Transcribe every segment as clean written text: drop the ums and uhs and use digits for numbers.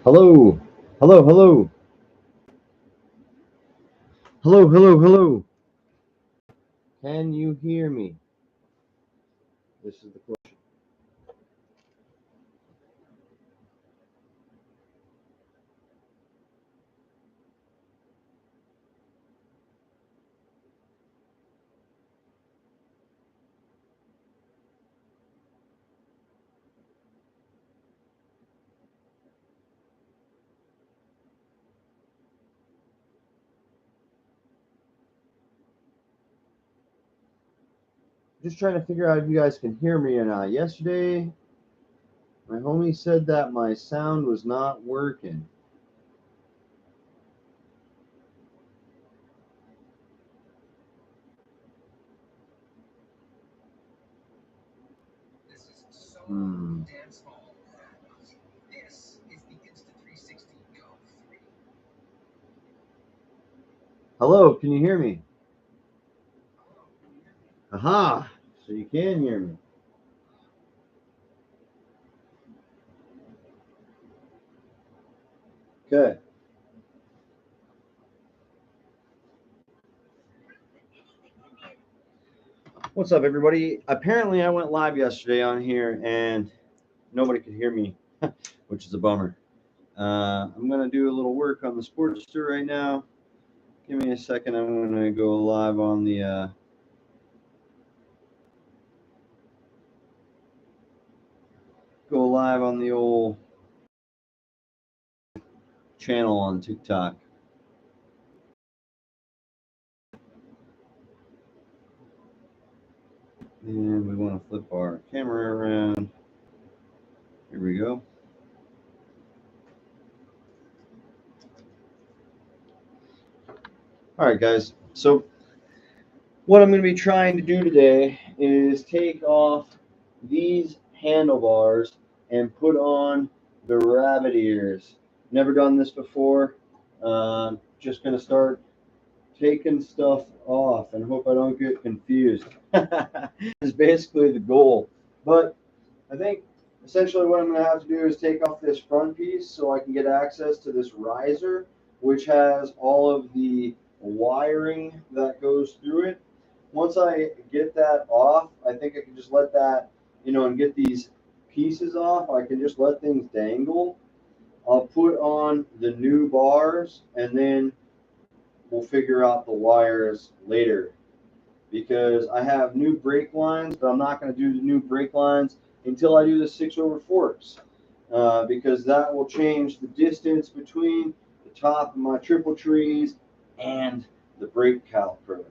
Hello, hello, hello, hello, hello, hello. Can you hear me? This is the question. Just trying to figure out if you guys can hear me or not. Yesterday, my homie said that my sound was not working. Hmm. Hello, can you hear me? Aha! So you can hear me. Okay. What's up, everybody? Apparently, I went live yesterday on here and nobody could hear me, which is a bummer. I'm going to do a little work on the Sportster right now. Give me a second. I'm going to go live on the old channel on TikTok. And we want to flip our camera around. Here we go. All right, guys. So what I'm going to be trying to do today is take off these handlebars and put on the rabbit ears. Never done this before. Just going to start taking stuff off and hope I don't get confused. Is basically the goal. But I think essentially what I'm going to have to do is take off this front piece so I can get access to this riser, which has all of the wiring that goes through it. Once I get that off, I think I can just let that, and get these pieces off. I can just let things dangle. I'll put on the new bars and then we'll figure out the wires later because I have new brake lines, but I'm not going to do the new brake lines until I do the 6/4 because that will change the distance between the top of my triple trees and the brake caliper,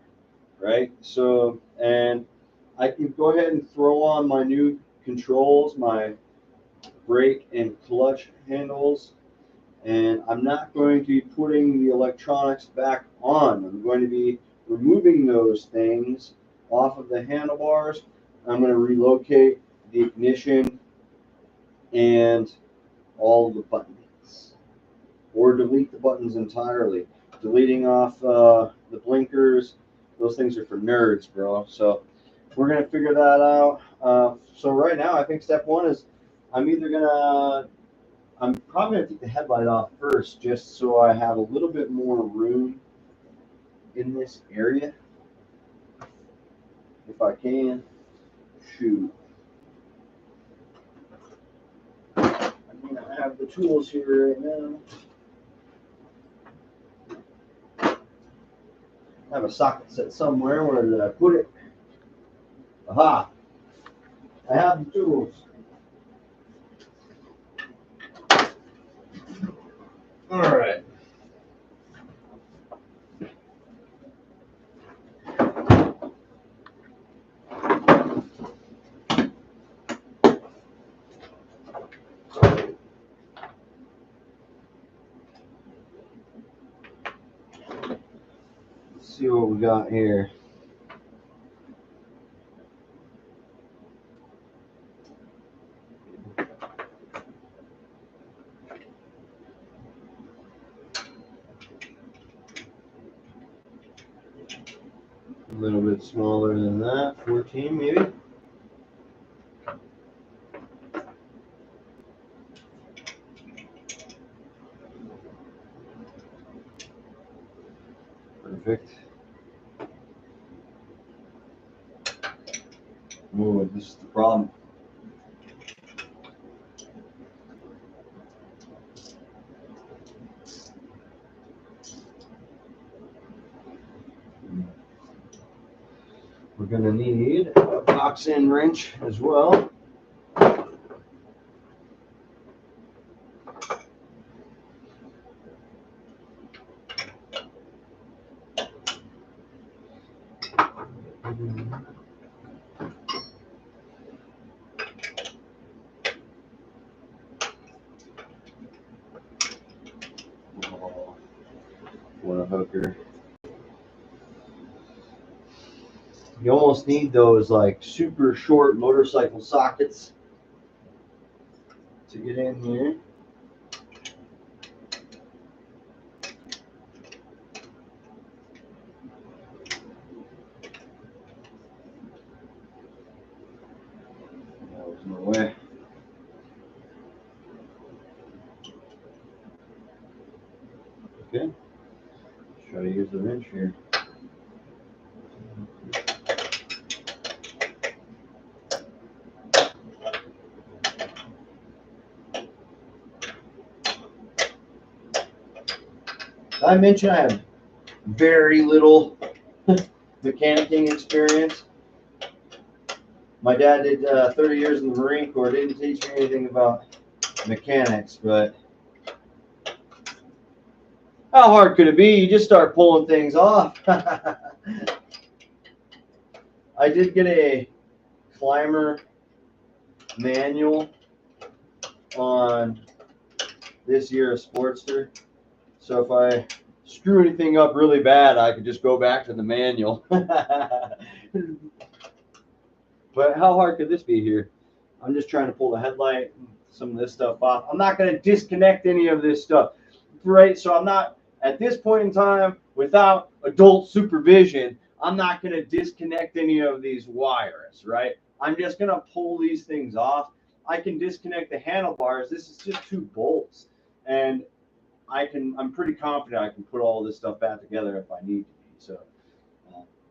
right? So, and I can go ahead and throw on my new controls, my brake and clutch handles, and I'm not going to be putting the electronics back on. I'm going to be removing those things off of the handlebars. I'm going to relocate the ignition and all of the buttons, or delete the buttons entirely. Deleting off the blinkers, those things are for nerds, bro. So we're going to figure that out. So right now, I think step one is I'm either going to I'm probably gonna take the headlight off first, just so I have a little bit more room in this area, if I can. Shoot, I mean, I have the tools here right now. I have a socket set somewhere. Where did I put it? Aha! I have the tools. All right. Let's see what we got here. A little bit smaller than that, 14 maybe. Perfect. Ooh, this is the problem. We're going to need a box end wrench as well. What a hooker. You almost need those like super short motorcycle sockets to get in here. That was no way. Okay. Try to use the wrench here. I mentioned I have very little mechanicking experience. My dad did 30 years in the Marine Corps. Didn't teach me anything about mechanics, but how hard could it be? You just start pulling things off. I did get a Climber manual on this year of Sportster. So if I screw anything up really bad, I could just go back to the manual. But how hard could this be here? I'm just trying to pull the headlight and some of this stuff off. I'm not going to disconnect any of this stuff, right? So I'm not, at this point in time, without adult supervision, I'm not going to disconnect any of these wires, right? I'm just going to pull these things off. I can disconnect the handlebars. This is just 2 bolts. And I'm pretty confident I can put all this stuff back together if I need to be. So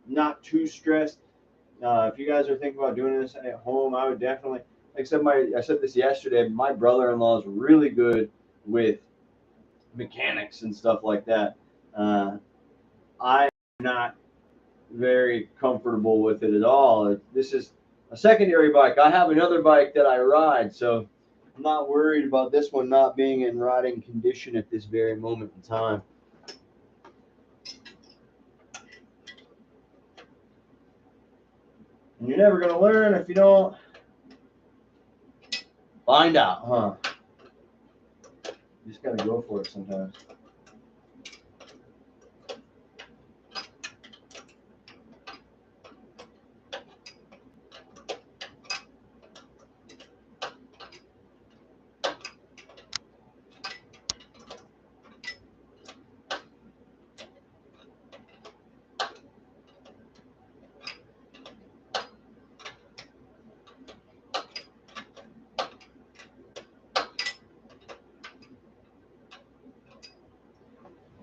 not too stressed. If you guys are thinking about doing this at home, I would definitely, like I said this yesterday, my brother-in-law is really good with mechanics and stuff like that. I'm not very comfortable with it at all. This is a secondary bike. I have another bike that I ride, so I'm not worried about this one not being in riding condition at this very moment in time. And you're never going to learn if you don't find out, huh? You just got to go for it sometimes.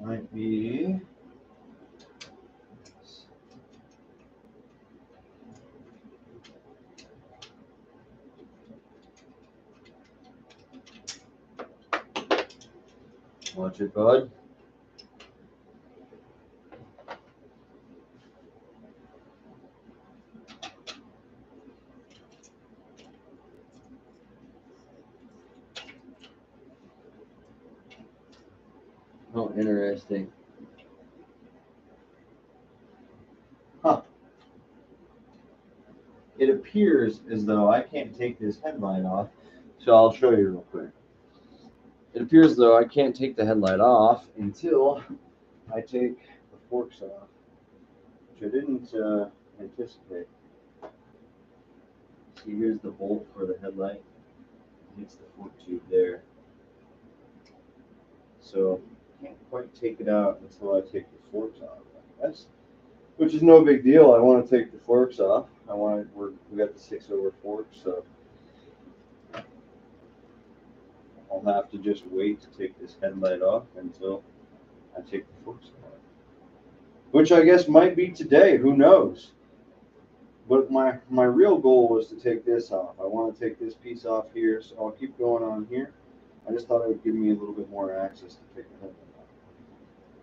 Might be watch it, bud. Oh, interesting. Huh. It appears as though I can't take this headlight off, so I'll show you real quick. It appears as though I can't take the headlight off until I take the forks off, which I didn't anticipate. See, here's the bolt for the headlight. It's the fork tube there. So I can't quite take it out until I take the forks off, I guess. Which is no big deal. I want to take the forks off. We got the 6-over forks, so I'll have to just wait to take this headlight off until I take the forks off. which I guess might be today. Who knows? But my real goal was to take this off. I want to take this piece off here, so I'll keep going on here. I just thought it would give me a little bit more access to take the headlight off.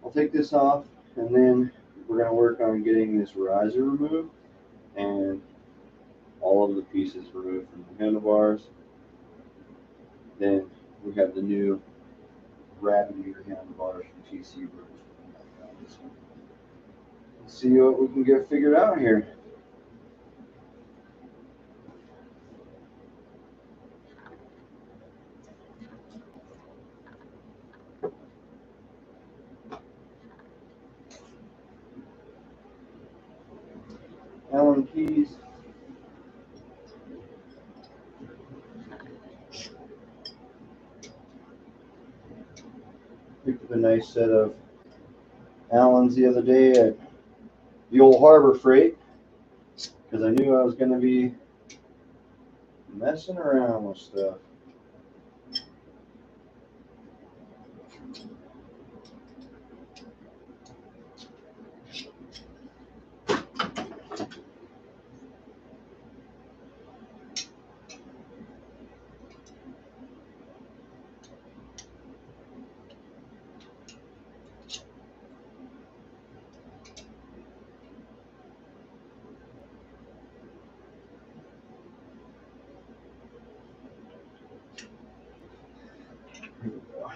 I'll take this off, and then we're going to work on getting this riser removed and all of the pieces removed from the handlebars. Then we have the new rabbit ear handlebars from TC Roots. Let's see what we can get figured out here. Allen keys. Picked up a nice set of Allens the other day at the old Harbor Freight because I knew I was going to be messing around with stuff. Here we go.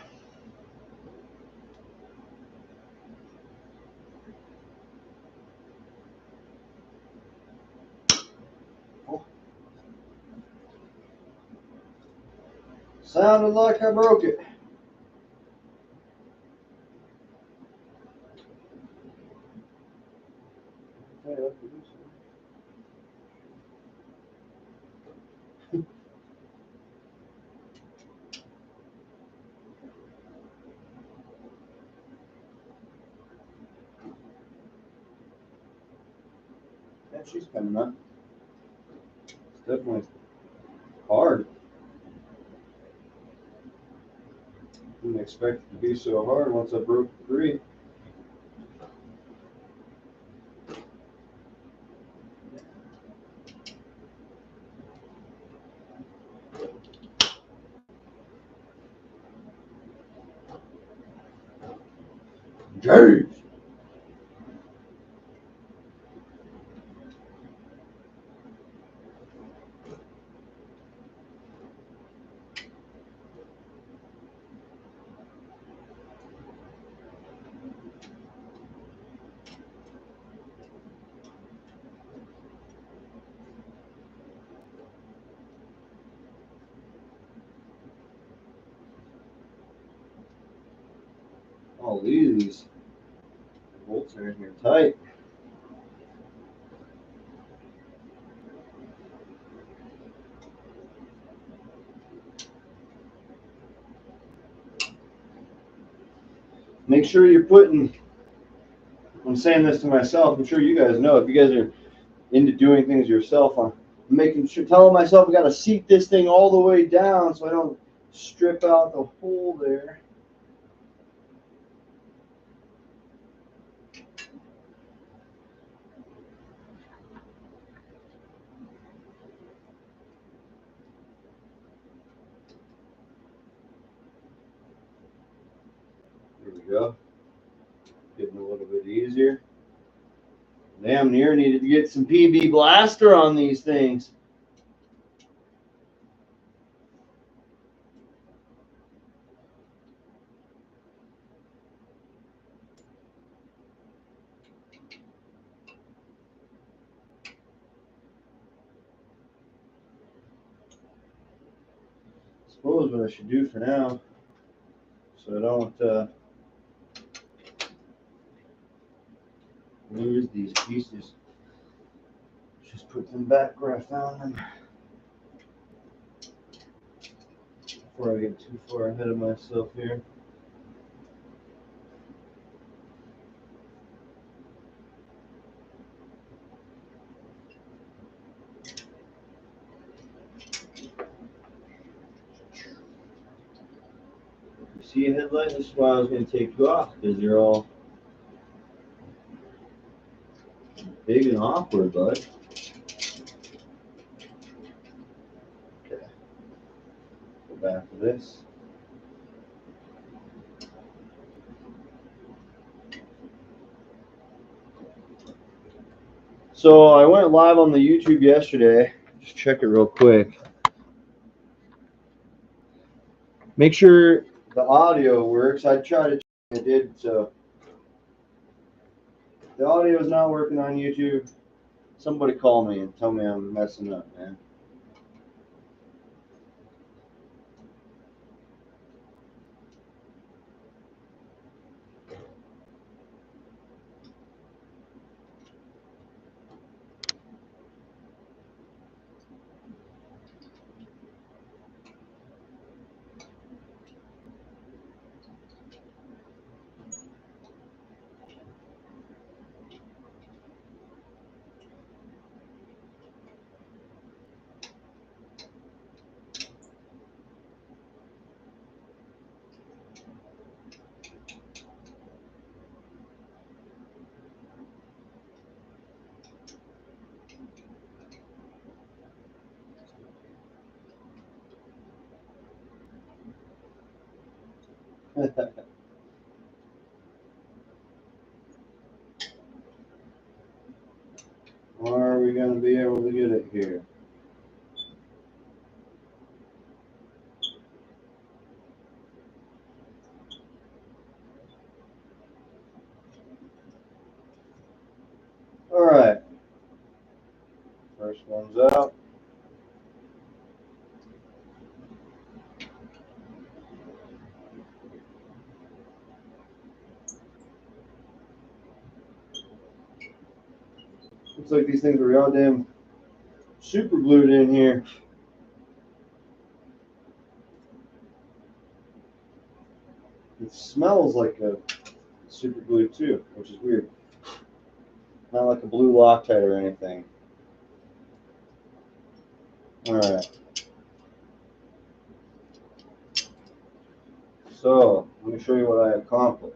Oh. Sounded like I broke it. Yeah, she's coming up. It's definitely hard. Didn't expect it to be so hard once I broke the 3. Jeez. All these bolts are in here tight. Make sure you're putting, I'm saying this to myself, I'm sure you guys know, if you guys are into doing things yourself, I'm making sure, telling myself I got to seat this thing all the way down so I don't strip out the hole there. There we go. Getting a little bit easier. Damn near needed to get some PB Blaster on these things. I suppose what I should do for now, so I don't lose these pieces, just put them back where I found them before I get too far ahead of myself here. You see a headlight? This is why I was going to take you off, because you're all big and awkward, bud. Okay. Go back to this. So I went live on the YouTube yesterday. Just check it real quick. Make sure the audio works. I tried to check it did, so if the audio is not working on YouTube, somebody call me and tell me I'm messing up, man. Are we going to be able to get it here? All right. First one's out. Looks like these things are goddamn super glued in here. It smells like a super glue too, which is weird. Not like a blue Loctite or anything. All right. So let me show you what I accomplished.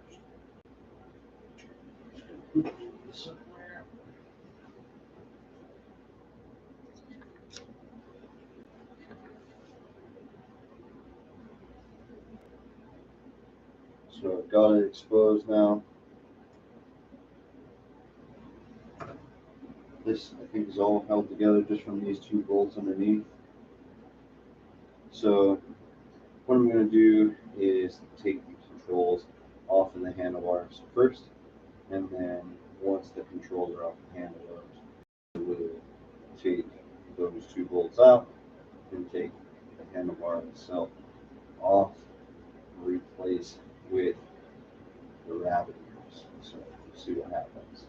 So I've got it exposed now. This, I think, is all held together just from these two bolts underneath. So what I'm going to do is take the controls off of the handlebars first, and then once the controls are off the handlebars, we'll take those two bolts out and take the handlebar itself off, replace with the rabbit ears. So we'll see what happens.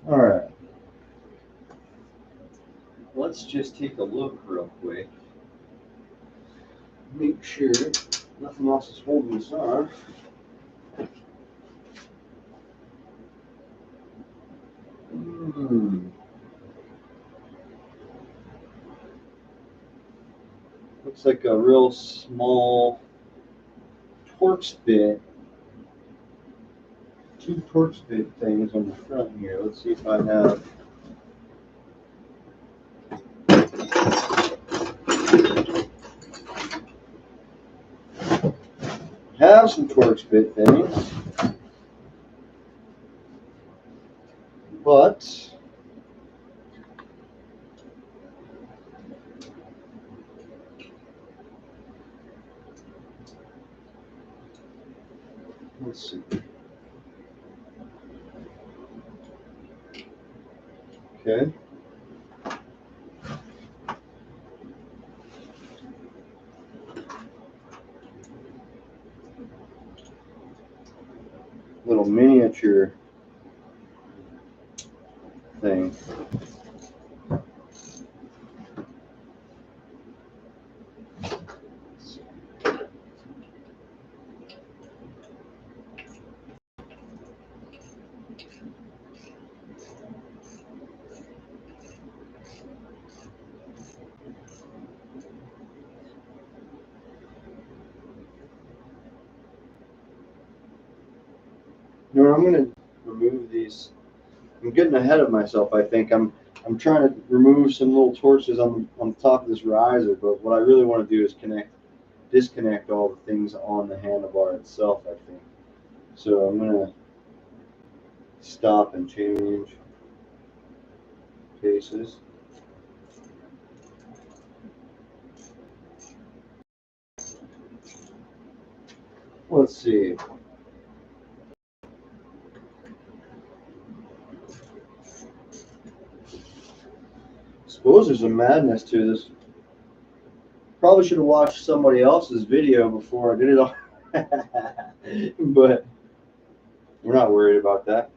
All right. Let's just take a look real quick. Make sure nothing else is holding this on. Looks like a real small Torx bit. Two Torx bit things on the front here. Let's see if I have some Torx bit things, but let's see. Okay. Little miniature thing. know, I'm gonna remove these. I'm getting ahead of myself. I think I'm trying to remove some little torches on the top of this riser, but what I really want to do is disconnect all the things on the handlebar itself, I think. So I'm gonna stop and change cases. Let's see. Suppose there's a madness to this. Probably should have watched somebody else's video before I did it all. But we're not worried about that.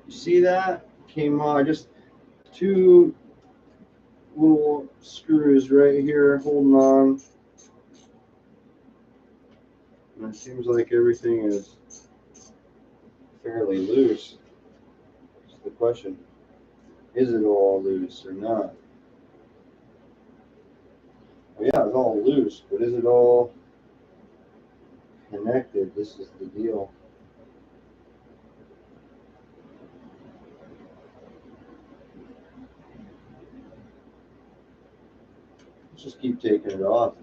You see that? Came on just two little screws right here holding on. And it seems like everything is fairly loose. That's the question. Is it all loose or not? Well, yeah, it's all loose, but is it all connected? This is the deal. Let's just keep taking it off.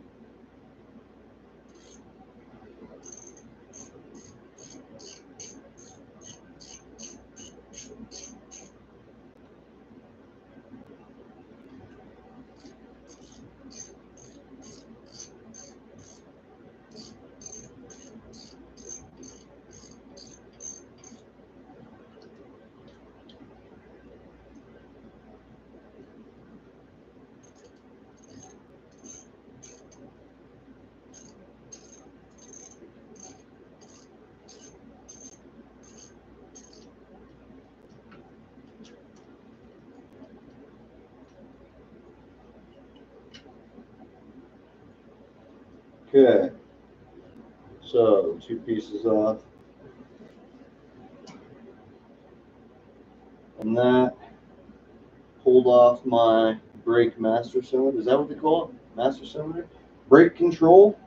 Okay, so two pieces off, and that pulled off my brake master cylinder. Is that what they call it? Master cylinder? Brake control.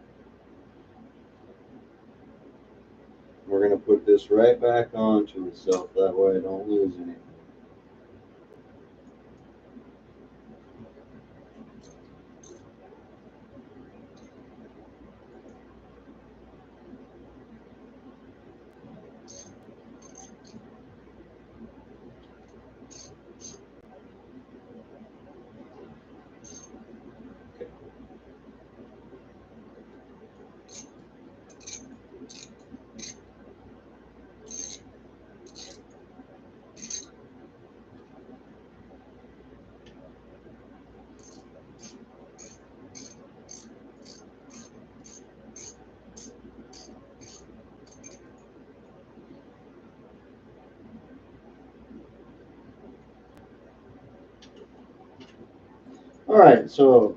We're going to put this right back onto itself, that way I don't lose anything. All right, so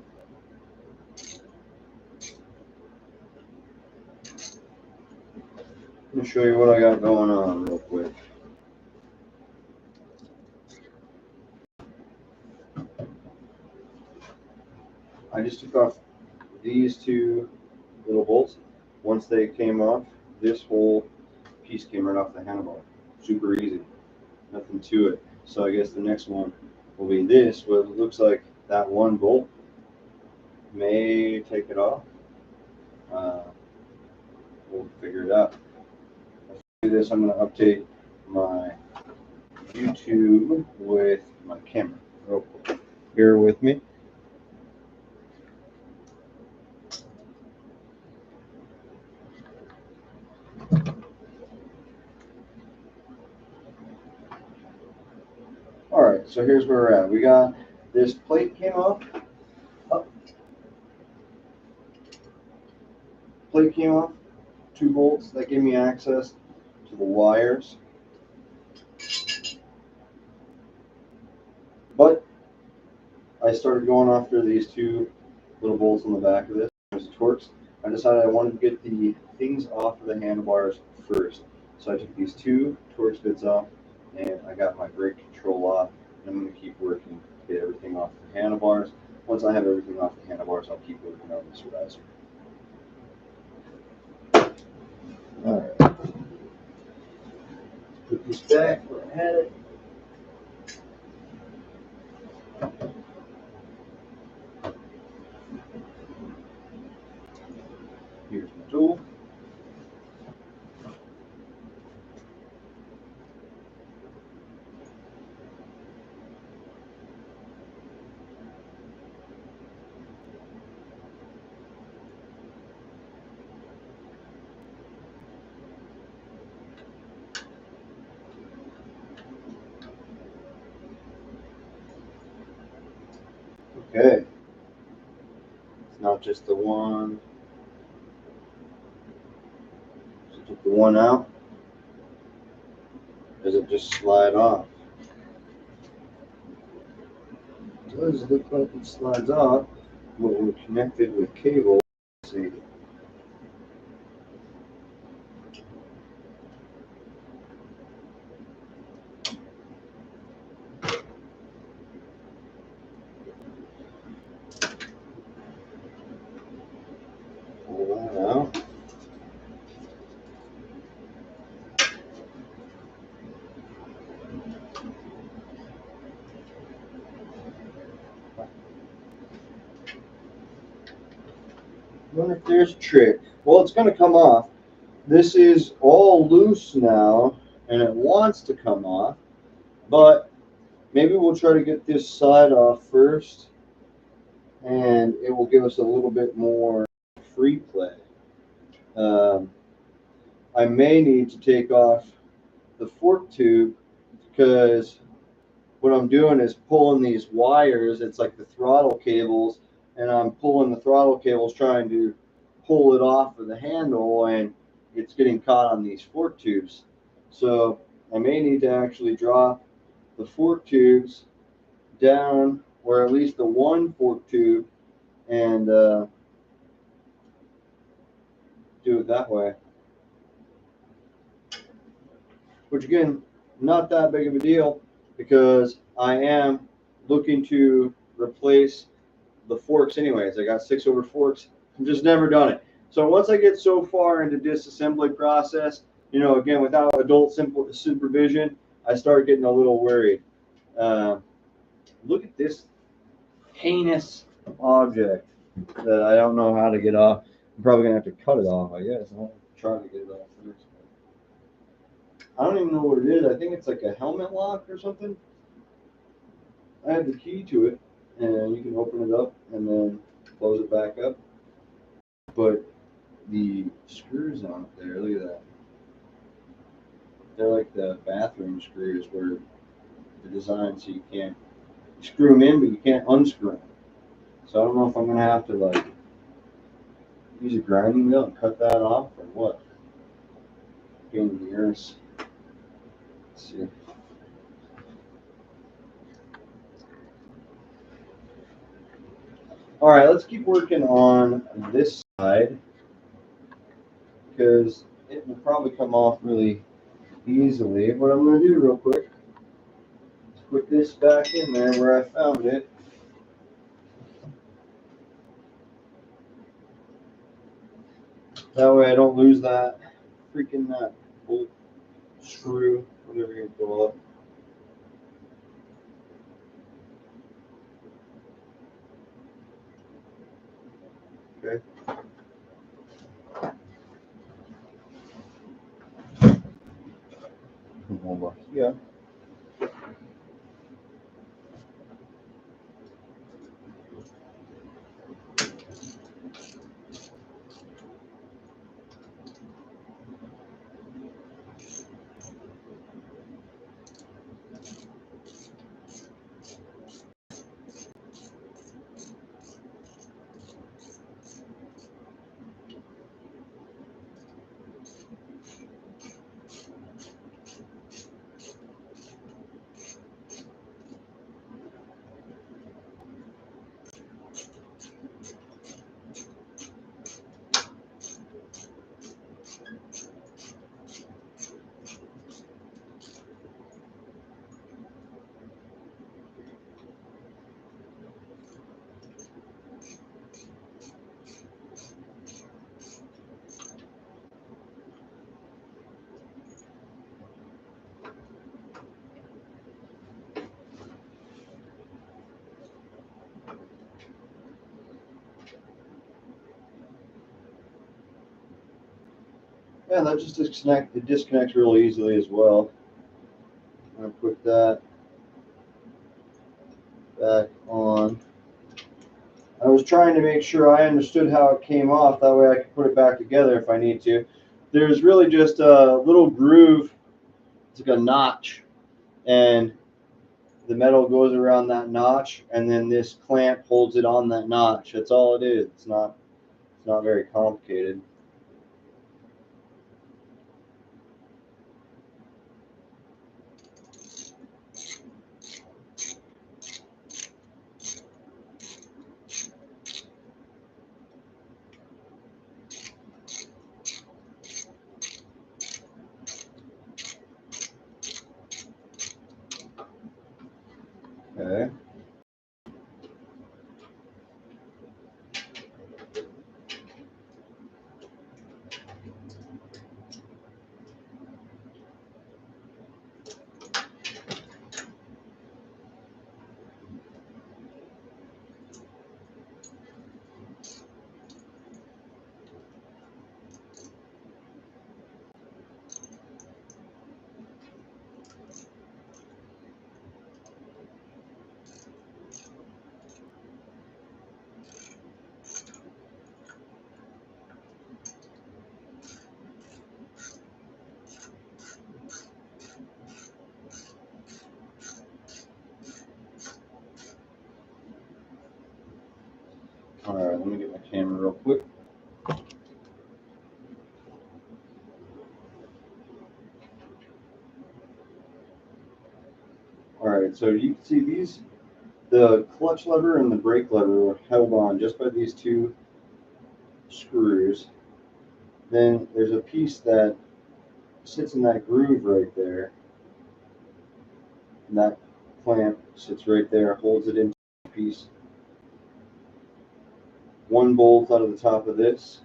let me show you what I got going on real quick. I just took off these two little bolts. Once they came off, this whole piece came right off the handlebar. Super easy, nothing to it. So I guess the next one will be this, what it looks like that one bolt may take it off. We'll figure it out. Let's do this. I'm going to update my YouTube with my camera real quick. Bear with me. All right, so here's where we're at. We got this plate came off. Plate came off. Two bolts that gave me access to the wires. But I started going after these two little bolts on the back of this. There's the Torx. I decided I wanted to get the things off of the handlebars first. So I took these two Torx bits off, and I got my brake control off, and I'm going to keep working to get everything off the handlebars. Once I have everything off the handlebars, I'll keep working on this riser. Alright. Put this back where I had it. Here's my tool. Okay. It's not just the one. So took the one out. Does it just slide off? It does look like it slides off, but we're connected with cable. Let's see. Pull that out. I wonder if there's a trick. Well, it's going to come off. This is all loose now, and it wants to come off, but maybe we'll try to get this side off first, and it will give us a little bit more free play. I may need to take off the fork tube because what I'm doing is pulling these wires. It's like the throttle cables, and I'm pulling the throttle cables trying to pull it off of the handle, and it's getting caught on these fork tubes. So I may need to actually drop the fork tubes down, or at least the one fork tube, and do it that way. Which again, not that big of a deal because I am looking to replace the forks anyways. I got 6-over forks. I've just never done it. So once I get so far into disassembly process, again, without adult supervision, I start getting a little worried. Look at this heinous object that I don't know how to get off. I'm probably going to have to cut it off, I guess. I'll try to get it off first. I don't even know what it is. I think it's like a helmet lock or something. I have the key to it, and you can open it up and then close it back up. But the screws on it there, look at that. They're like the bathroom screws where they're designed so you can't screw them in, but you can't unscrew them. So I don't know if I'm going to have to like use a grinding wheel and cut that off or what. Pain in the ears. Let's see. All right, let's keep working on this side because it will probably come off really easily. What I'm going to do real quick is put this back in there where I found it. That way I don't lose that bolt screw, whatever you call it. Okay. Over here. Yeah, that just it disconnects real easily as well. I'm gonna put that back on. I was trying to make sure I understood how it came off. That way I can put it back together if I need to. There's really just a little groove. It's like a notch, and the metal goes around that notch, and then this clamp holds it on that notch. That's all it is. It's not very complicated. Okay. All right, let me get my camera real quick. All right, so you can see these, the clutch lever and the brake lever are held on just by these two screws. Then there's a piece that sits in that groove right there. And that clamp sits right there, holds it in piece. One bolt out of the top of this,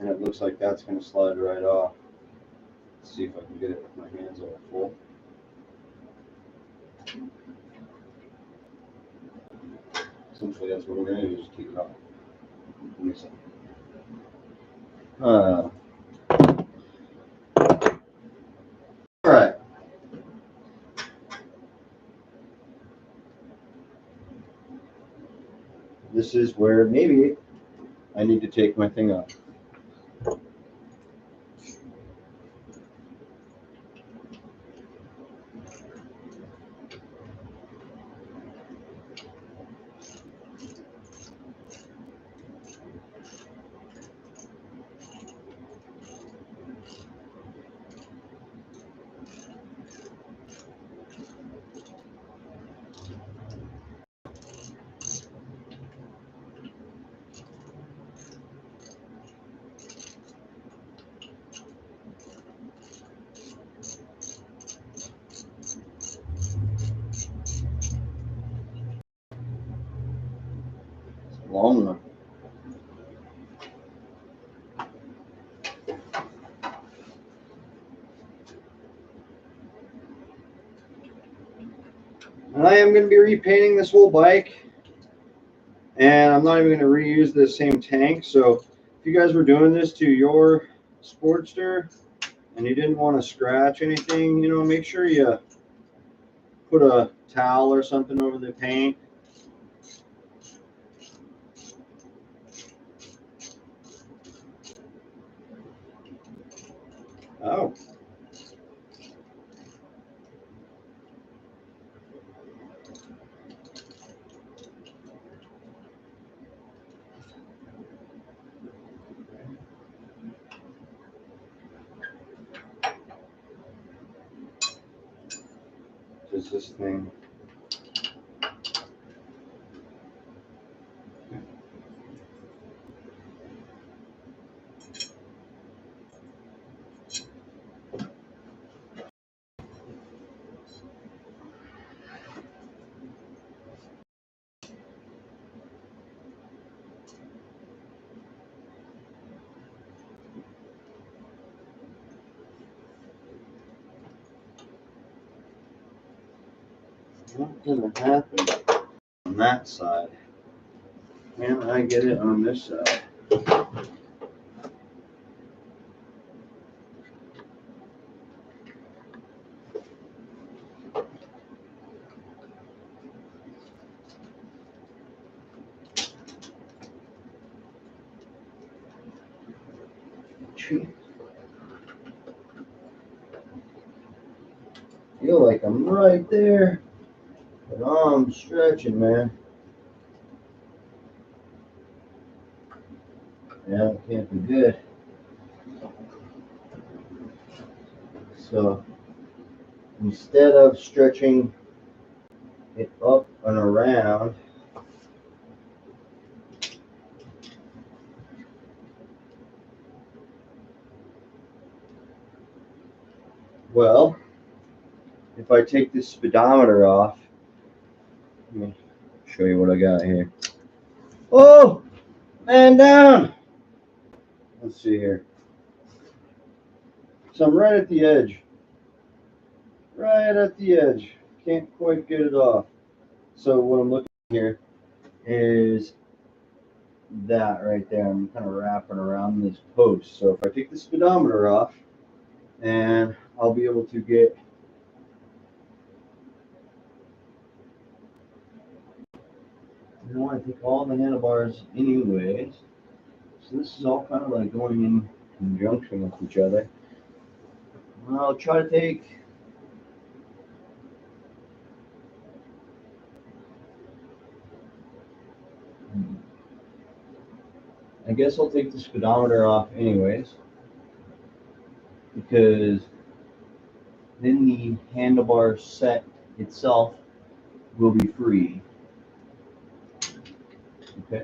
and it looks like that's going to slide right off. Let's see if I can get it with my hands all full. Essentially, that's what we're going to do, just keep it off. Give me a second. All right. This is where maybe I need to take my thing off. It's a long one. And I am going to be repainting this whole bike, and I'm not even going to reuse the same tank. So if you guys were doing this to your Sportster and you didn't want to scratch anything, you know, make sure you put a towel or something over the paint. Oh. Does this thing? Not gonna happen on that side. Can I get it on this side? tree. Feel like I'm right there, but I'm stretching, man. Yeah, it can't be good. So instead of stretching it up and around, well, if I take this speedometer off, let me show you what I got here. Oh, man down. Let's see here. So I'm right at the edge. Right at the edge. Can't quite get it off. So what I'm looking at here is that right there. I'm kind of wrapping around this post. So if I take the speedometer off, and I'll be able to get I want to take all the handlebars anyways. So this is all kind of like going in conjunction with each other. I'll try to take I guess I'll take the speedometer off anyways, because then the handlebar set itself will be free. Okay.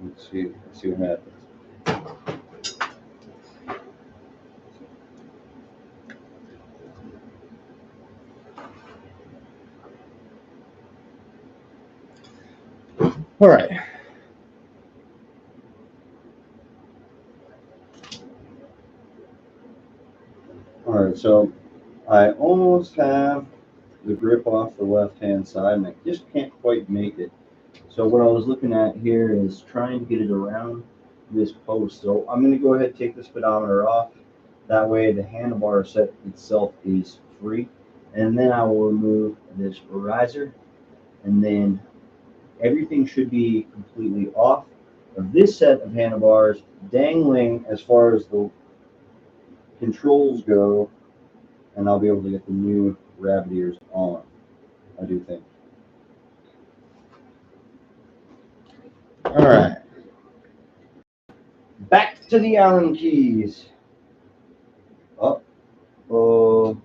Let's see what happens. All right. All right, so I almost have the grip off the left-hand side, and I just can't quite make it. So what I was looking at here is trying to get it around this post. So I'm going to go ahead and take the speedometer off. That way the handlebar set itself is free. And then I will remove this riser, and then everything should be completely off of this set of handlebars, dangling as far as the controls go, and I'll be able to get the new rabbit ears on, I do think. All right. Back to the Allen keys. Oh,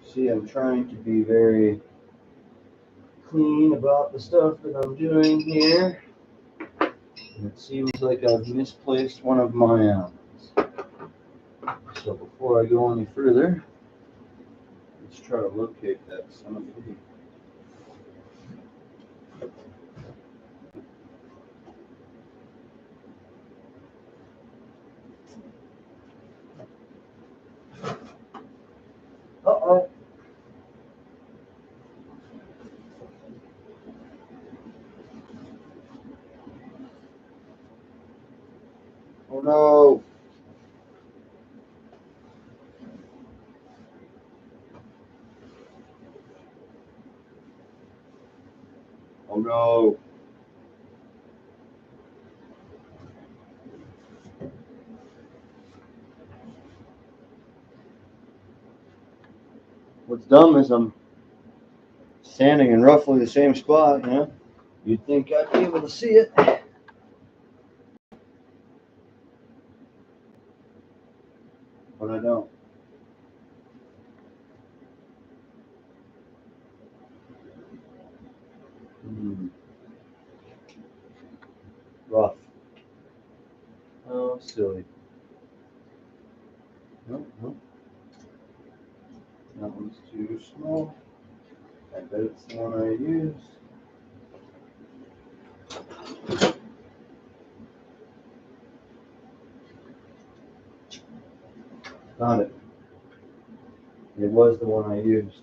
see, I'm trying to be very clean about the stuff that I'm doing here. It seems like I've misplaced one of my Allens. So before I go any further, let's try to locate that son of a bee. Uh-oh. Oh no. Oh no. What's dumb is I'm standing in roughly the same spot, you know? You'd think I'd be able to see it. But I don't. Rough. Oh, silly. Nope, nope. That one's too small. I bet it's the one I used. Found it. It was the one I used.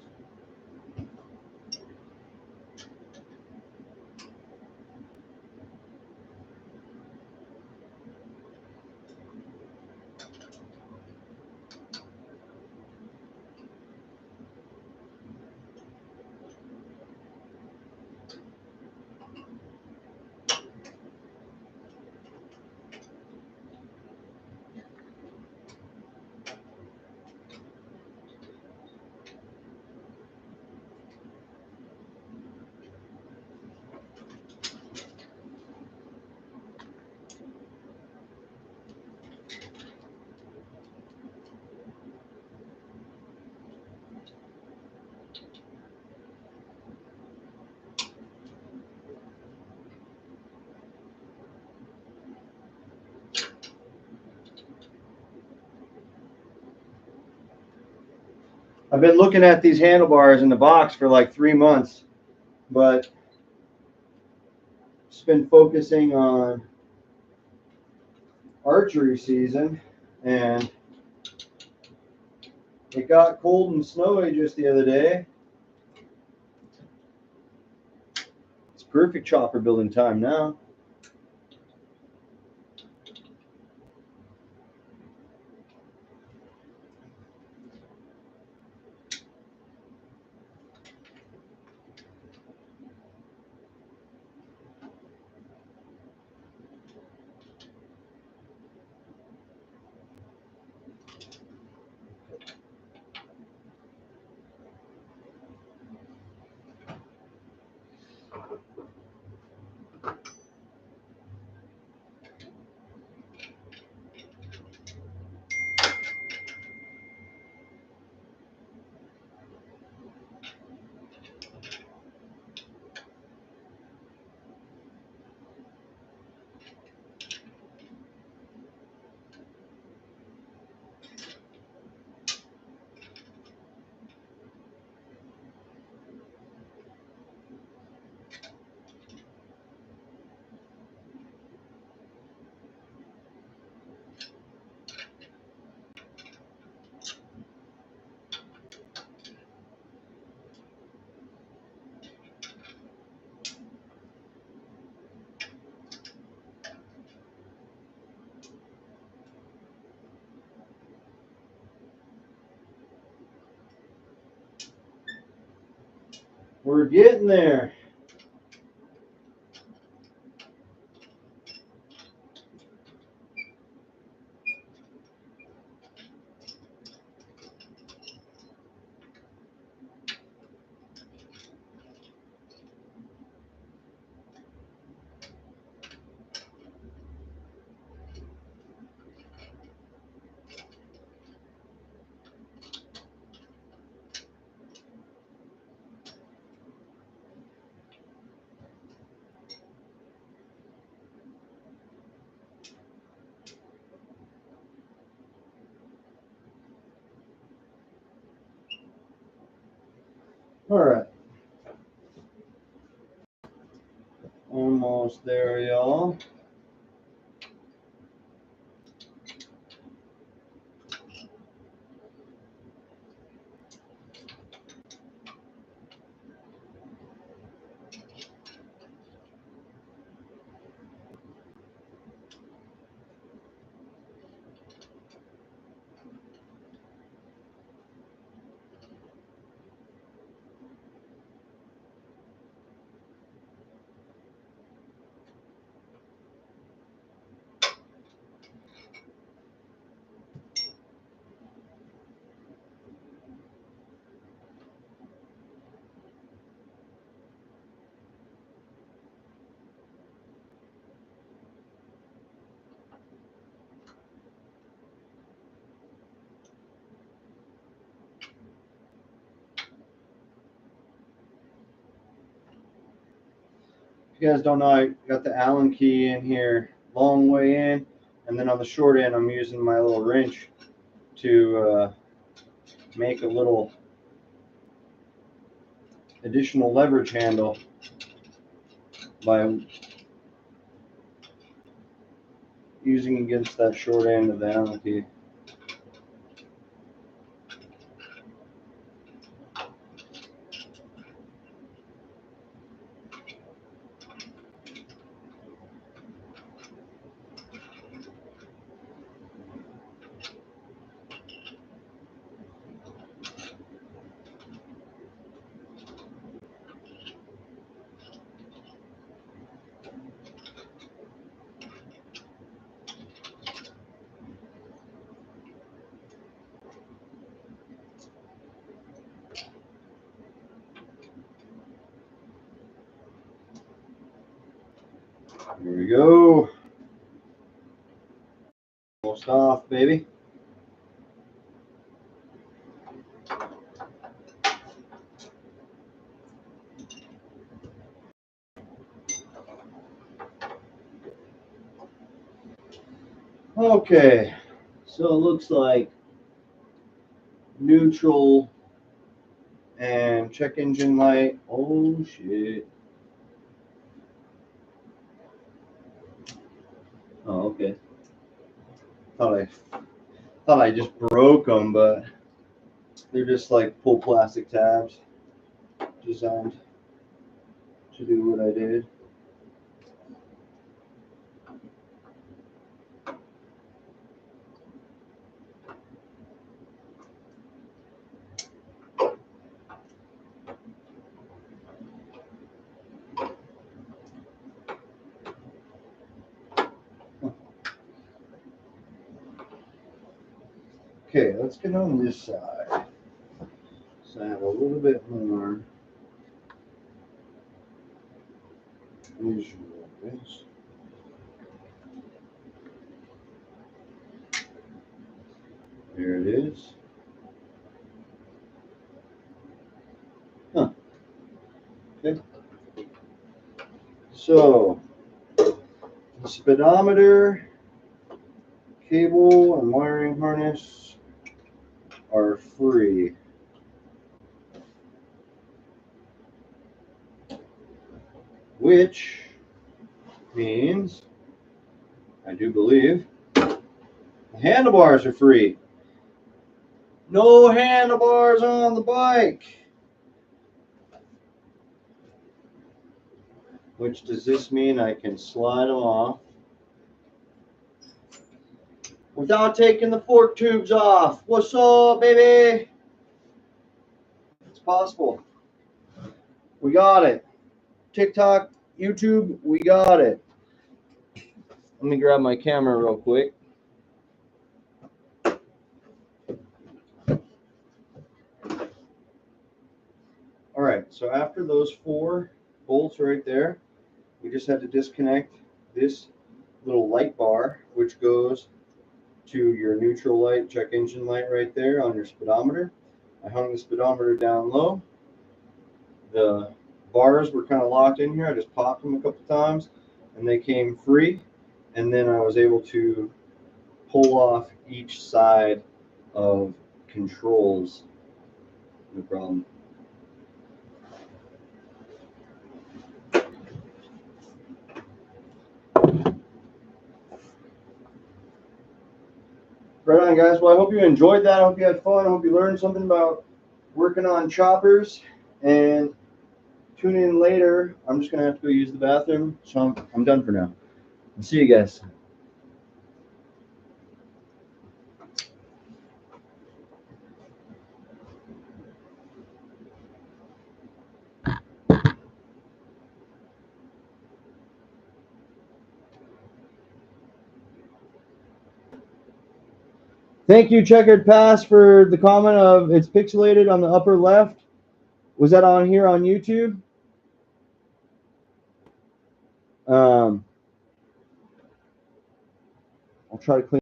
I've been looking at these handlebars in the box for like 3 months, but just been focusing on archery season, and it got cold and snowy just the other day. It's perfect chopper building time now. We're getting there. All right. Almost there, y'all. If you guys don't know, I got the Allen key in here, long way in, and then on the short end, I'm using my little wrench to make a little additional leverage handle by using against that short end of the Allen key. Here we go. Almost off, baby. Okay, so it looks like neutral and check engine light. Oh shit. Oh, okay. Thought I just broke them, but they're just like pull plastic tabs designed to do what I did. Okay, let's get on this side. So I have a little bit more visual. There it is. Huh. Okay. So the speedometer, cable, and wiring harness are free. Which means, I do believe, the handlebars are free. No handlebars on the bike. Which does this mean I can slide them off without taking the fork tubes off? What's up, baby? It's possible. We got it. TikTok, YouTube, we got it. Let me grab my camera real quick. All right, so after those 4 bolts right there, we just had to disconnect this little light bar, which goes to your neutral light, check engine light right there on your speedometer. I hung the speedometer down low. The bars were kind of locked in here. I just popped them a couple times and they came free. And then I was able to pull off each side of controls. No problem. Right on, guys. Well, I hope you enjoyed that. I hope you had fun. I hope you learned something about working on choppers. And tune in later. I'm just going to have to go use the bathroom. So I'm done for now. I'll see you guys. Thank you, Checkered Pass, for the comment of it's pixelated on the upper left. Was that on here on YouTube? I'll try to clean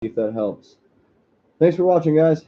it if that helps. Thanks for watching, guys.